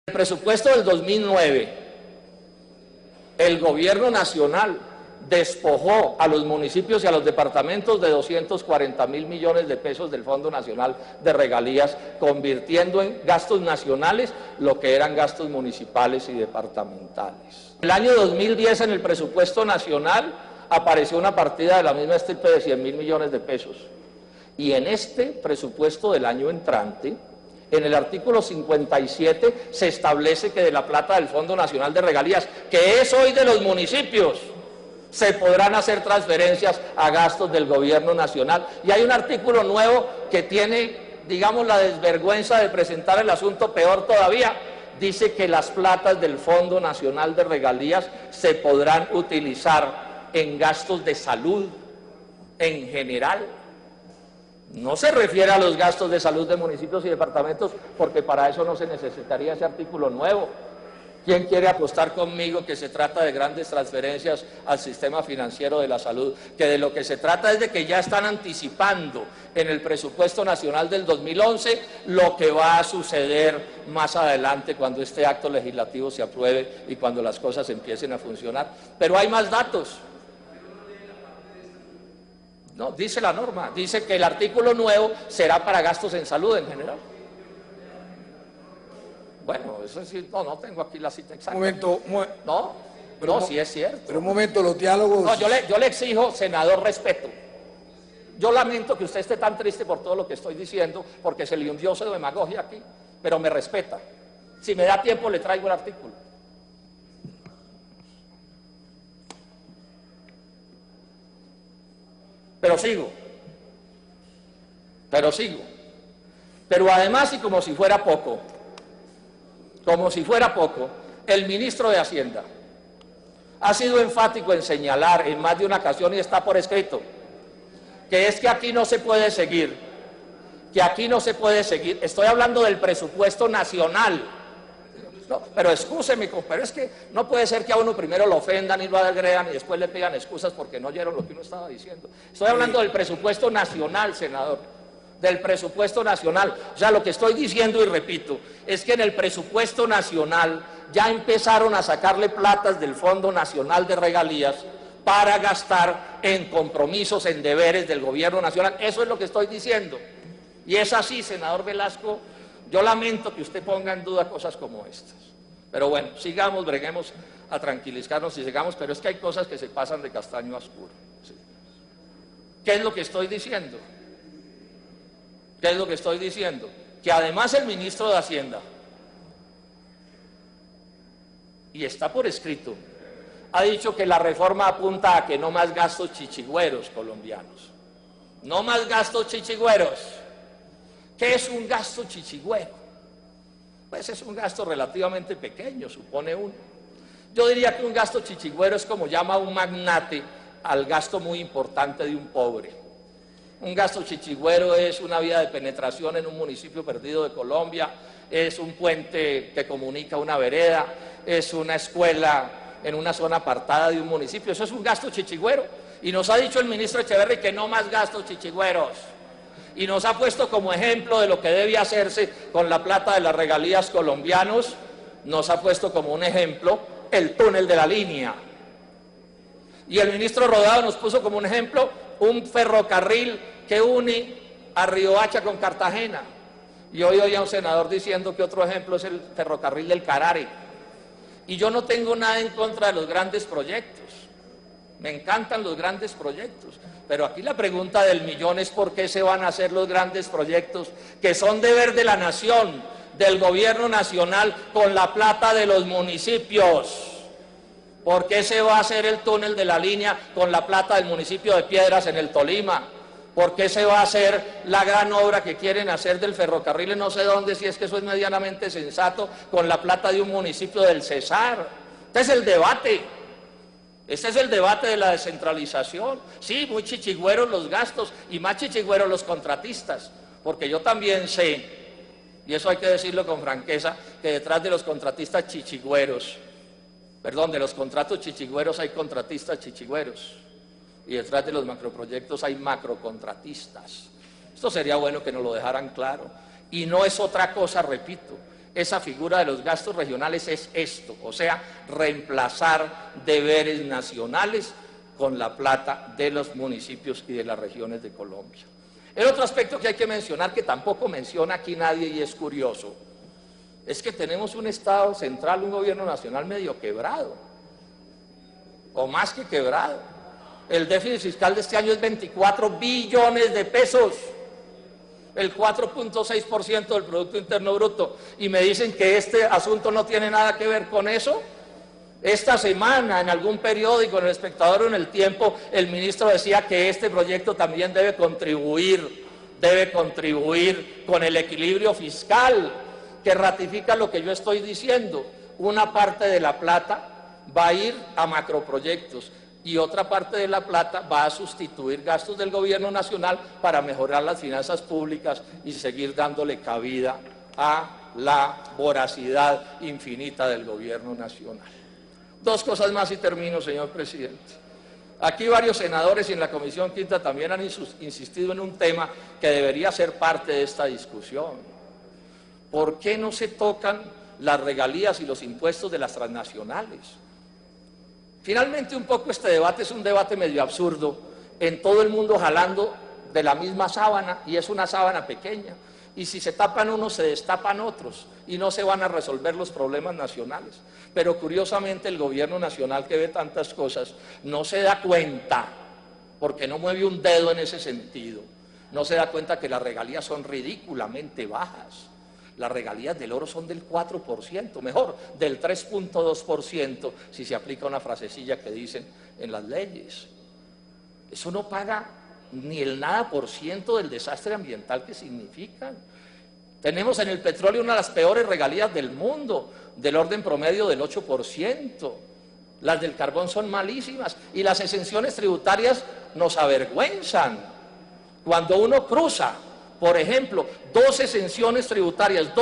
El presupuesto del 2009, el gobierno nacional despojó a los municipios y a los departamentos de 240.000 millones de pesos del Fondo Nacional de Regalías, convirtiendo en gastos nacionales lo que eran gastos municipales y departamentales. El año 2010 en el presupuesto nacional apareció una partida de la misma estirpe de 100.000 millones de pesos. Y en este presupuesto del año entrante, en el artículo 57 se establece que de la plata del Fondo Nacional de Regalías, que es hoy de los municipios, se podrán hacer transferencias a gastos del gobierno nacional. Y hay un artículo nuevo que tiene, digamos, la desvergüenza de presentar el asunto peor todavía. Dice que las platas del Fondo Nacional de Regalías se podrán utilizar en gastos de salud en general. No se refiere a los gastos de salud de municipios y departamentos, porque para eso no se necesitaría ese artículo nuevo. ¿Quién quiere apostar conmigo que se trata de grandes transferencias al sistema financiero de la salud? Que de lo que se trata es de que ya están anticipando en el presupuesto nacional del 2011 lo que va a suceder más adelante cuando este acto legislativo se apruebe y cuando las cosas empiecen a funcionar. Pero hay más datos. No, dice la norma, dice que el artículo nuevo será para gastos en salud en general. Bueno, eso sí, no tengo aquí la cita exacta. No, sí es cierto. Pero un momento, los diálogos... No, yo le exijo, senador, respeto. Yo lamento que usted esté tan triste por todo lo que estoy diciendo, porque se le hundió de demagogia aquí, pero me respeta. Si me da tiempo le traigo el artículo. Pero sigo. Pero además, y como si fuera poco, el ministro de Hacienda ha sido enfático en señalar en más de una ocasión, y está por escrito, que es que aquí no se puede seguir, estoy hablando del presupuesto nacional. No, pero excúseme, pero es que no puede ser que a uno primero lo ofendan y lo agredan y después le pidan excusas porque no oyeron lo que uno estaba diciendo. Estoy hablando del presupuesto nacional, senador, del presupuesto nacional. O sea, lo que estoy diciendo y repito es que en el presupuesto nacional ya empezaron a sacarle platas del Fondo Nacional de Regalías para gastar en compromisos, en deberes del gobierno nacional. Eso es lo que estoy diciendo. Y es así, senador Velasco. Yo lamento que usted ponga en duda cosas como estas. Pero bueno, sigamos, breguemos a tranquilizarnos y sigamos, pero es que hay cosas que se pasan de castaño a oscuro. ¿Sí? ¿Qué es lo que estoy diciendo? Que además el ministro de Hacienda, y está por escrito, ha dicho que la reforma apunta a que no más gastos chichigüeros colombianos. No más gastos chichigüeros. ¿Qué es un gasto chichigüero? Pues es un gasto relativamente pequeño, supone uno. Yo diría que un gasto chichigüero es como llama un magnate al gasto muy importante de un pobre. Un gasto chichigüero es una vía de penetración en un municipio perdido de Colombia, es un puente que comunica una vereda, es una escuela en una zona apartada de un municipio. Eso es un gasto chichigüero. Y nos ha dicho el ministro Echeverri que no más gastos chichigüeros. Y nos ha puesto como ejemplo de lo que debe hacerse con la plata de las regalías colombianos, nos ha puesto como un ejemplo el túnel de la línea. Y el ministro Rodado nos puso como un ejemplo un ferrocarril que une a Riohacha con Cartagena. Y hoy oí a un senador diciendo que otro ejemplo es el ferrocarril del Carare. Y yo no tengo nada en contra de los grandes proyectos. Me encantan los grandes proyectos, pero aquí la pregunta del millón es ¿por qué se van a hacer los grandes proyectos que son deber de la nación, del gobierno nacional, con la plata de los municipios? ¿Por qué se va a hacer el túnel de la línea con la plata del municipio de Piedras en el Tolima? ¿Por qué se va a hacer la gran obra que quieren hacer del ferrocarril en no sé dónde, si es que eso es medianamente sensato, con la plata de un municipio del Cesar? Este es el debate. Este es el debate de la descentralización. Sí, muy chichigüeros los gastos y más chichigüeros los contratistas, porque yo también sé, y eso hay que decirlo con franqueza, que detrás de los contratistas chichigüeros, de los contratos chichigüeros hay contratistas chichigüeros, y detrás de los macroproyectos hay macrocontratistas. Esto sería bueno que nos lo dejaran claro. Y no es otra cosa, repito, esa figura de los gastos regionales es esto, o sea, reemplazar deberes nacionales con la plata de los municipios y de las regiones de Colombia. El otro aspecto que hay que mencionar, que tampoco menciona aquí nadie y es curioso, es que tenemos un Estado central, un gobierno nacional medio quebrado, o más que quebrado. El déficit fiscal de este año es 24 billones de pesos, el 4.6% del Producto Interno Bruto, y me dicen que este asunto no tiene nada que ver con eso. Esta semana, en algún periódico, en El Espectador o en El Tiempo, el ministro decía que este proyecto también debe contribuir con el equilibrio fiscal, que ratifica lo que yo estoy diciendo. Una parte de la plata va a ir a macroproyectos y otra parte de la plata va a sustituir gastos del gobierno nacional para mejorar las finanzas públicas y seguir dándole cabida a la voracidad infinita del gobierno nacional. Dos cosas más y termino, señor presidente. Aquí varios senadores y en la Comisión Quinta también han insistido en un tema que debería ser parte de esta discusión. ¿Por qué no se tocan las regalías y los impuestos de las transnacionales? Finalmente, un poco este debate es un debate medio absurdo, en todo el mundo jalando de la misma sábana, y es una sábana pequeña, y si se tapan unos se destapan otros, y no se van a resolver los problemas nacionales. Pero curiosamente el gobierno nacional, que ve tantas cosas, no se da cuenta, porque no mueve un dedo en ese sentido, no se da cuenta que las regalías son ridículamente bajas. Las regalías del oro son del 4%, mejor, del 3.2%, si se aplica una frasecilla que dicen en las leyes. Eso no paga ni el nada por ciento del desastre ambiental que significan. Tenemos en el petróleo una de las peores regalías del mundo, del orden promedio del 8%. Las del carbón son malísimas y las exenciones tributarias nos avergüenzan. Cuando uno cruza, por ejemplo, dos exenciones tributarias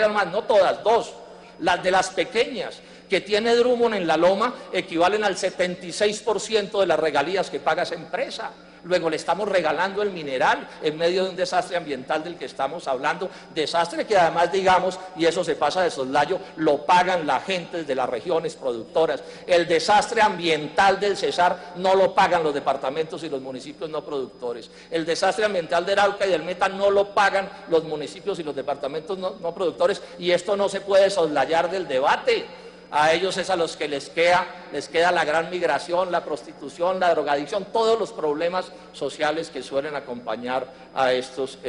más, no todas, dos, las de las pequeñas, que tiene Drummond en la Loma, equivalen al 76% de las regalías que paga esa empresa. Luego le estamos regalando el mineral en medio de un desastre ambiental del que estamos hablando, desastre que además, digamos, y eso se pasa de soslayo, lo pagan la gente de las regiones productoras. El desastre ambiental del Cesar no lo pagan los departamentos y los municipios no productores. El desastre ambiental de Arauca y del Meta no lo pagan los municipios y los departamentos no productores, y esto no se puede soslayar del debate. A ellos es a los que les queda la gran migración, la prostitución, la drogadicción, todos los problemas sociales que suelen acompañar a estos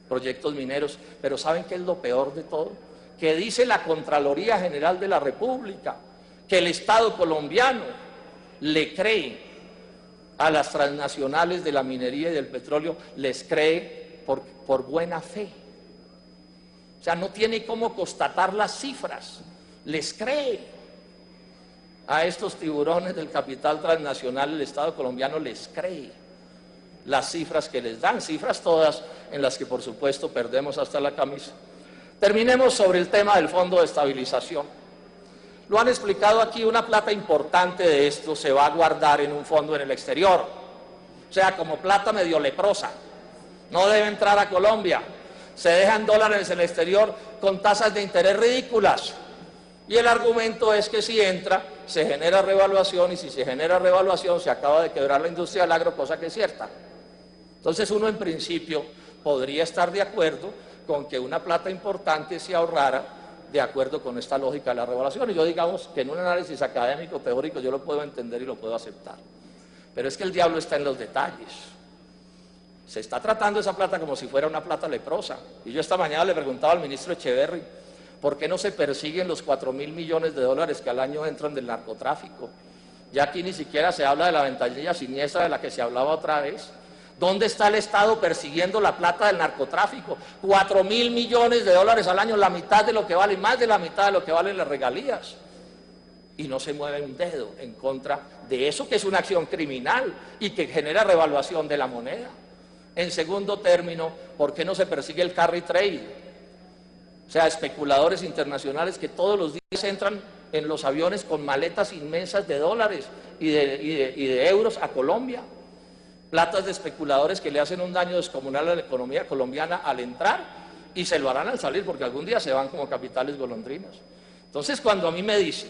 proyectos mineros. Pero ¿saben qué es lo peor de todo? Que dice la Contraloría General de la República que el Estado colombiano le cree a las transnacionales de la minería y del petróleo, les cree por buena fe. O sea, no tiene cómo constatar las cifras. Les cree a estos tiburones del capital transnacional, el Estado colombiano les cree las cifras que les dan, cifras todas en las que por supuesto perdemos hasta la camisa. Terminemos sobre el tema del Fondo de Estabilización. Lo han explicado aquí, una plata importante de esto se va a guardar en un fondo en el exterior, o sea, como plata medio leprosa, no debe entrar a Colombia, se dejan dólares en el exterior con tasas de interés ridículas. Y el argumento es que si entra, se genera revaluación, y si se genera revaluación, se acaba de quebrar la industria del agro, cosa que es cierta. Entonces uno en principio podría estar de acuerdo con que una plata importante se ahorrara de acuerdo con esta lógica de la revaluación. Y yo, digamos, que en un análisis académico, teórico, yo lo puedo entender y lo puedo aceptar. Pero es que el diablo está en los detalles. Se está tratando esa plata como si fuera una plata leprosa. Y yo esta mañana le preguntaba al ministro Echeverry, ¿por qué no se persiguen los 4.000 millones de dólares que al año entran del narcotráfico? Ya aquí ni siquiera se habla de la ventanilla siniestra de la que se hablaba otra vez. ¿Dónde está el Estado persiguiendo la plata del narcotráfico? 4.000 millones de dólares al año, la mitad de lo que vale, más de la mitad de lo que valen las regalías. Y no se mueve un dedo en contra de eso, que es una acción criminal y que genera revaluación de la moneda. En segundo término, ¿por qué no se persigue el carry trade? O sea, especuladores internacionales que todos los días entran en los aviones con maletas inmensas de dólares y de euros a Colombia. Platas de especuladores que le hacen un daño descomunal a la economía colombiana al entrar y se lo harán al salir, porque algún día se van como capitales golondrinas. Entonces, cuando a mí me dicen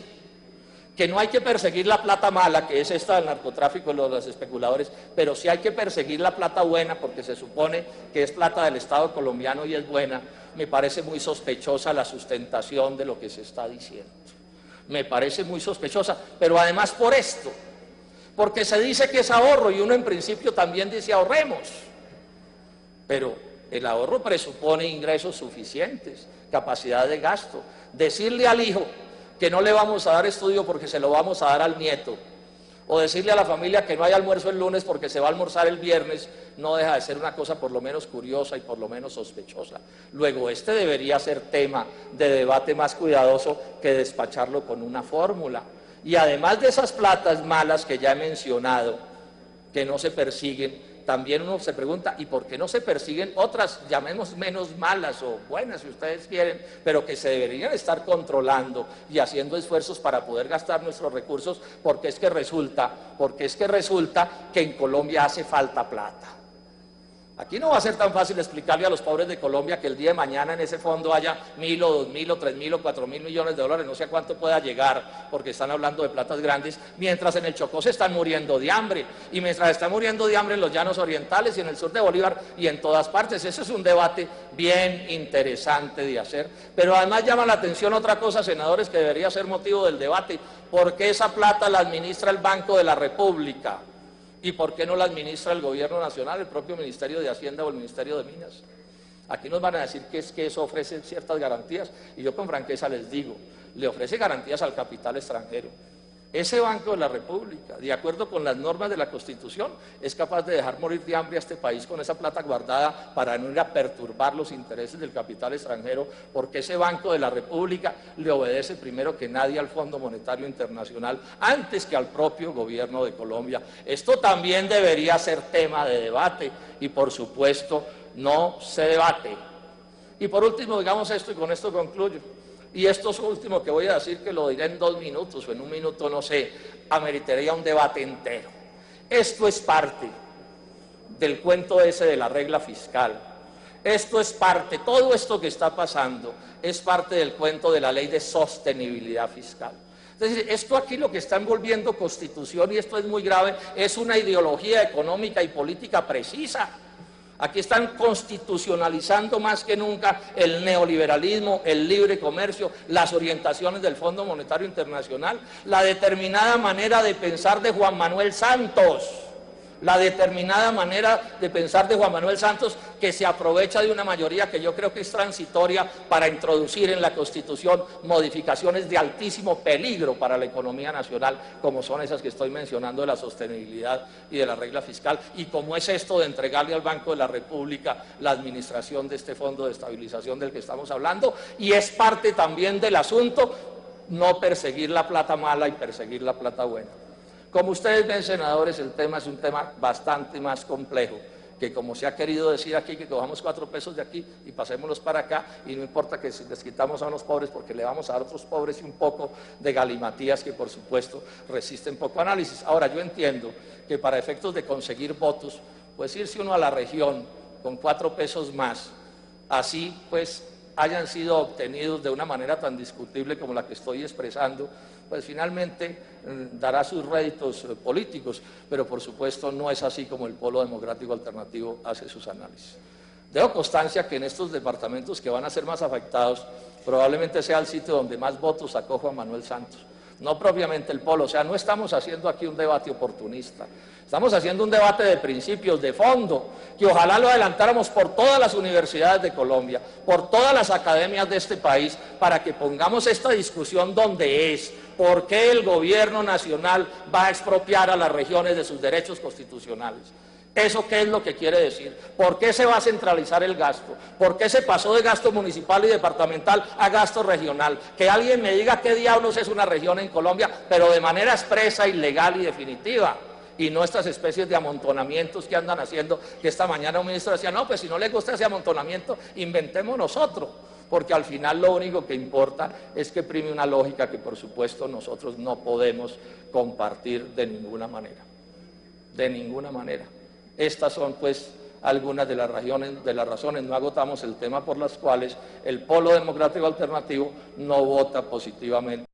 que no hay que perseguir la plata mala, que es esta del narcotráfico y los especuladores, pero sí hay que perseguir la plata buena, porque se supone que es plata del Estado colombiano y es buena, me parece muy sospechosa la sustentación de lo que se está diciendo. Me parece muy sospechosa, pero además por esto, porque se dice que es ahorro y uno en principio también dice ahorremos, pero el ahorro presupone ingresos suficientes, capacidad de gasto. Decirle al hijo que no le vamos a dar estudio porque se lo vamos a dar al nieto, o decirle a la familia que no hay almuerzo el lunes porque se va a almorzar el viernes, no deja de ser una cosa por lo menos curiosa y por lo menos sospechosa. Luego, este debería ser tema de debate más cuidadoso que despacharlo con una fórmula. Y además de esas platas malas que ya he mencionado, que no se persiguen, también uno se pregunta, ¿y por qué no se persiguen otras, llamemos menos malas o buenas, si ustedes quieren, pero que se deberían estar controlando y haciendo esfuerzos para poder gastar nuestros recursos, porque es que resulta que en Colombia hace falta plata. Aquí no va a ser tan fácil explicarle a los pobres de Colombia que el día de mañana en ese fondo haya 1.000 o 2.000 o 3.000 o 4.000 millones de dólares, no sé a cuánto pueda llegar, porque están hablando de platas grandes, mientras en el Chocó se están muriendo de hambre, y mientras están muriendo de hambre en los llanos orientales y en el sur de Bolívar y en todas partes. Ese es un debate bien interesante de hacer, pero además llama la atención otra cosa, senadores, que debería ser motivo del debate: ¿por qué esa plata la administra el Banco de la República? ¿Y por qué no la administra el gobierno nacional, el propio Ministerio de Hacienda o el Ministerio de Minas? Aquí nos van a decir que es que eso ofrece ciertas garantías, y yo con franqueza les digo, le ofrece garantías al capital extranjero. Ese Banco de la República, de acuerdo con las normas de la Constitución, es capaz de dejar morir de hambre a este país con esa plata guardada para no ir a perturbar los intereses del capital extranjero, porque ese Banco de la República le obedece primero que nadie al Fondo Monetario Internacional, antes que al propio gobierno de Colombia. Esto también debería ser tema de debate y, por supuesto, no se debate. Y por último, digamos esto, y con esto concluyo. Y esto es lo último que voy a decir, que lo diré en 2 minutos o en 1 minuto, no sé, ameritaría un debate entero. Esto es parte del cuento ese de la regla fiscal. Esto es parte, todo esto que está pasando es parte del cuento de la ley de sostenibilidad fiscal. Es decir, esto aquí lo que está envolviendo Constitución, y esto es muy grave, es una ideología económica y política precisa. Aquí están constitucionalizando más que nunca el neoliberalismo, el libre comercio, las orientaciones del Fondo Monetario Internacional, la determinada manera de pensar de Juan Manuel Santos, que se aprovecha de una mayoría que yo creo que es transitoria para introducir en la Constitución modificaciones de altísimo peligro para la economía nacional, como son esas que estoy mencionando de la sostenibilidad y de la regla fiscal, y como es esto de entregarle al Banco de la República la administración de este Fondo de Estabilización del que estamos hablando, y es parte también del asunto no perseguir la plata mala y perseguir la plata buena. Como ustedes ven, senadores, el tema es un tema bastante más complejo, que como se ha querido decir aquí, que cojamos 4 pesos de aquí y pasémoslos para acá, y no importa que si les quitamos a unos pobres porque le vamos a dar a otros pobres, y un poco de galimatías que por supuesto resisten poco análisis. Ahora, yo entiendo que para efectos de conseguir votos, pues irse uno a la región con 4 pesos más, así pues hayan sido obtenidos de una manera tan discutible como la que estoy expresando, pues finalmente dará sus réditos políticos, pero por supuesto no es así como el Polo Democrático Alternativo hace sus análisis. Dejo constancia que en estos departamentos que van a ser más afectados, probablemente sea el sitio donde más votos sacó Juan Manuel Santos, no propiamente el Polo. O sea, no estamos haciendo aquí un debate oportunista, estamos haciendo un debate de principios, de fondo, que ojalá lo adelantáramos por todas las universidades de Colombia, por todas las academias de este país, para que pongamos esta discusión donde es. ¿Por qué el gobierno nacional va a expropiar a las regiones de sus derechos constitucionales? ¿Eso qué es lo que quiere decir? ¿Por qué se va a centralizar el gasto? ¿Por qué se pasó de gasto municipal y departamental a gasto regional? Que alguien me diga qué diablos es una región en Colombia, pero de manera expresa, ilegal y definitiva. Y no estas especies de amontonamientos que andan haciendo, que esta mañana un ministro decía, no, pues si no les gusta ese amontonamiento, inventemos nosotros. Porque al final lo único que importa es que prime una lógica que por supuesto nosotros no podemos compartir de ninguna manera. De ninguna manera. Estas son pues algunas de las razones, no agotamos el tema por las cuales el Polo Democrático Alternativo no vota positivamente.